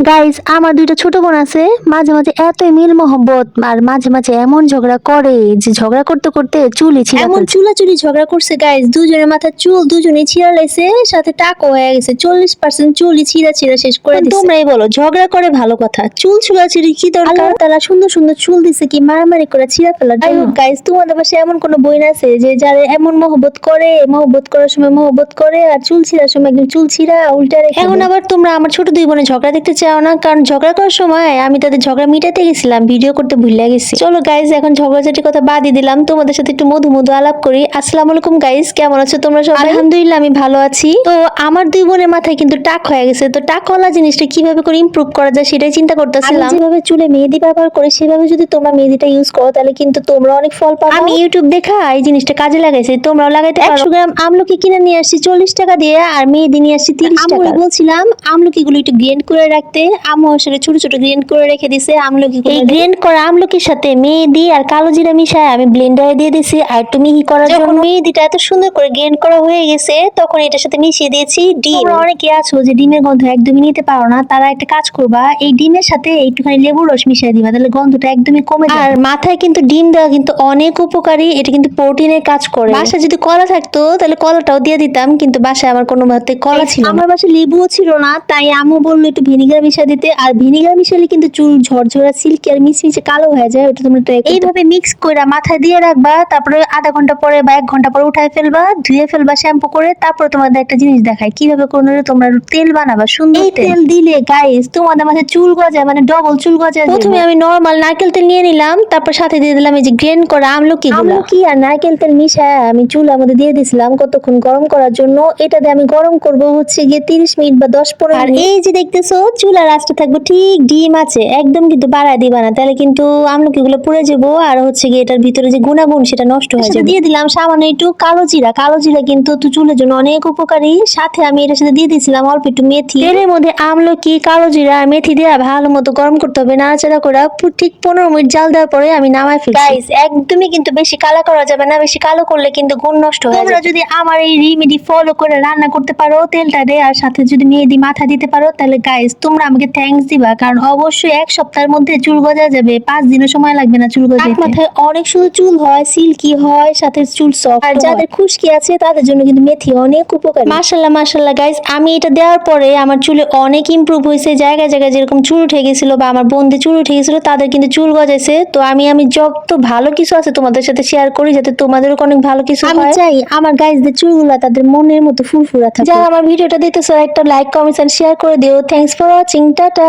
Guys, আমার দুইটা ছোট বোন আছে। মাঝে মাঝে এতই মিল মহব্বত আর মাঝে মাঝে এমন ঝগড়া করে যে ঝগড়া করতে করতে চুলই ছিঁড়া এমন ফেলছে। চুলাচুলি ঝগড়া করছে গাইস, দুজনের মাথার চুল দুজনেই ছিঁড়া লাইছে, সাথে টাকও হয়ে গেছে। 40% চুলই ছিঁড়া ছিঁড়া শেষ করে দিছে। তোমরাই বলো, ঝগড়া করে ভালো কথা, চুল ছিঁড়াছিঁড়ি কি দরকার? আল্লাহ তাআলা সুন্দর সুন্দর চুল দিছে কি মারামারি করে ছিঁড়া ফেলার জন্য? গাইস, তোমাদের পাশে এমন কোন বোন আছে যে যারা এমন মহব্বত করে, মহব্বত করার সময় মহব্বত করে আর চুল ছিঁড়ার সময় একদম চুল ছিঁড়া উল্টা রেখে দেয়? এখন আবার তোমরা আমার ছোট দুই বোনের ঝগড়া দেখতে চাও না, কারণ ঝগড়া করার সময় আমি তাদের ঝগড়া মিটাতে গেছিলাম, ভিডিও করতে ভুলে গেছি। চলো গাইস, এখন ঝগড়াঝাটির কথা বাদই দিলাম, তোমাদের সাথে একটু মধু মধু আলাপ করি। আসসালামু আলাইকুম গাইস, কেমন আছো তোমরা সবাই? আলহামদুলিল্লাহ আমি ভালো আছি। তো আমার দুই বোনের মাথায় কিন্তু টাক হয়ে গেছে, তো টাকওয়ালা জিনিসটা কিভাবে করে ইমপ্রুভ করা যায় সেটাই চিন্তা করতেছিলাম। যেভাবে চুলে মেহেদি ব্যবহার করি সেভাবে যদি তোমরা মেহেদিটা ইউজ করো তাহলে কিন্তু তোমরা অনেক ফল পাবে। আমি ইউটিউব দেখা এই জিনিসটা কাজে লাগাইছি, তোমরাও লাগাইতে পারো। 100 গ্রাম আমলকি কিনে নিয়ে আসছি 40 টাকা দিয়ে, আর মেহেদি নিয়ে আসছি 30 টাকা। আমি বলছিলাম আমলকিগুলো একটু গ্রেন্ড করে রাখতে, আম্মু আসলে ছোট ছোট গ্রেন্ড করে রেখে দিছে আমলকি। এই গ্রেন্ড করা আমলকির সাথে মেহেদি আর কালো জিরা মিশায় আমি ব্লেন্ডারে দিয়ে দিয়েছি আর একটু মিহি করার জন্য। মেহেদিটা এত সুন্দর করে গ্রেন্ড করা হয়ে গেছে, তখন এটার সাথে মিশিয়ে দিয়েছি ডিম। তোমরা অনেকে আছো যে ডিমের গন্ধ একদমই নিতে পারো না, তারা একটা কাজ করবা, এই ডিমের সাথে একটুখানি লেবুর রস মিশিয়ে দিবা, তাহলে গন্ধটা একদমই কমে যাবে। আর মাথায় কিন্তু ডিম দেওয়া কিন্তু অনেক উপকারী, এটা কিন্তু প্রোটিনের কাজ করে। বাসায় যদি কলা থাকতো তাহলে কলাটাও দিয়ে দিতাম, কিন্তু বাসায় আমার কোনো মতে কলা ছিল না। আমার বাসায় লেবুও ছিল না, তাই আম্মু বললো একটু ভিনিগার মিশিয়ে দিতে। আর ভিনিগার মিশালে কিন্তু চুল ঝরঝরা সিল্কি আর মিশমিশে কালো হয়ে যায়, ওটা তোমরা এইভাবে মিক্স করে মাথায় দিয়ে রাখবা, তারপরে আধা ঘন্টা পরে বা 1 ঘন্টা পরে উঠায় ফেলবা, ধুয়ে ফেলবা শ্যাম্পু করে। তারপর তোমাদের একটা জিনিস দেখাই কিভাবে করে তোমরা তেল বানাবা সুন্দর। এই তেল দিলে গাইস তোমাদের মাথায় চুল গজায়, মানে ডবল চুল গজায়। প্রথমে আমি নরমাল নারকেল তেল নিয়ে নিলাম, তারপর সাথে দিয়ে দিলাম এই যে গ্রেন্ড করা আমলকি আর নারকেল তেল মিশায় আমি চুলের মধ্যে দিয়ে দিছিলাম কতক্ষণ গরম করার জন্য। এটা দিয়ে আমি গরম করব হচ্ছে গিয়ে 30 মিনিট বা 10-15 মিনিট। আর এই যে দেখতেছো চুলার আঁচটা থাকবে ঠিক ডিম আছে, একদম কিন্তু বাড়ায় দিবা না, তাহলে কিন্তু আমলকি গুলো পুড়ে যাবো, আর হচ্ছে গিয়ে এটার ভিতরে যে গুণাগুণ সেটা নষ্ট হয়ে যাবে। দিয়ে দিলাম সামান্য একটু কালো জিরা, কালো জিরা কিন্তু চুলের জন্য অনেক উপকারী। সাথে আমি এটার সাথে দিয়ে দিয়েছিলাম অল্প একটু মেথি। তেলের মধ্যে আমলকি, কালো জিরা আর মেথি দিয়ে ভালো মতো গরম করতে হবে, নাড়াচাড়া করে ঠিক 15 মিনিট জাল দেওয়ার পরে আমি নামাই ফেলছি। গাইস, একদমই কিন্তু বেশি কালো করা যাবে না, বেশি কালো করলে কিন্তু গুণ নষ্ট হয়ে যাবে। তোমরা যদি আমার এই রেমেডি ফলো করে রান্না করতে পারো তেলটা দিয়ে, আর সাথে যদি মেহেদি মাথা দিতে পারো, তাহলে গাইস তোমরা আমাকে থ্যাঙ্কস দিবা, কারণ অবশ্যই 1 সপ্তাহের মধ্যে চুল গজা যাবে, 5 দিনও সময় লাগবে না চুল গজাতে। মাথায় অনেক সুন্দর চুল হয়, সিল্কি হয়, সাথে চুল সফট। আর যাদের খুশকি আছে তাদের জন্য কিন্তু মেথি অনেক উপকারী। মাশাআল্লাহ মাশাআল্লাহ গাইস, আমি এটা দেওয়ার পরে আমার চুলে অনেক ইমপ্রুভ হয়েছে। জায়গায় জায়গায় যেরকম চুল উঠে গেছিল বা আমার বোনদের চুল উঠে গেছিল, তাদের কিন্তু চুল গজাইছে। তো আমি যত ভালো কিছু আছে তোমাদের সাথে শেয়ার করি, যাতে তোমাদেরও অনেক ভালো কিছু হয়। আমি চাই আমার গাইসদের চুলগুলা তাদের মনের মতো ফুরফুরা থাকে। যারা আমার ভিডিওটা দেখতেছো একটা লাইক, কমেন্ট এন্ড শেয়ার করে দিও। Thanks for watching, tata.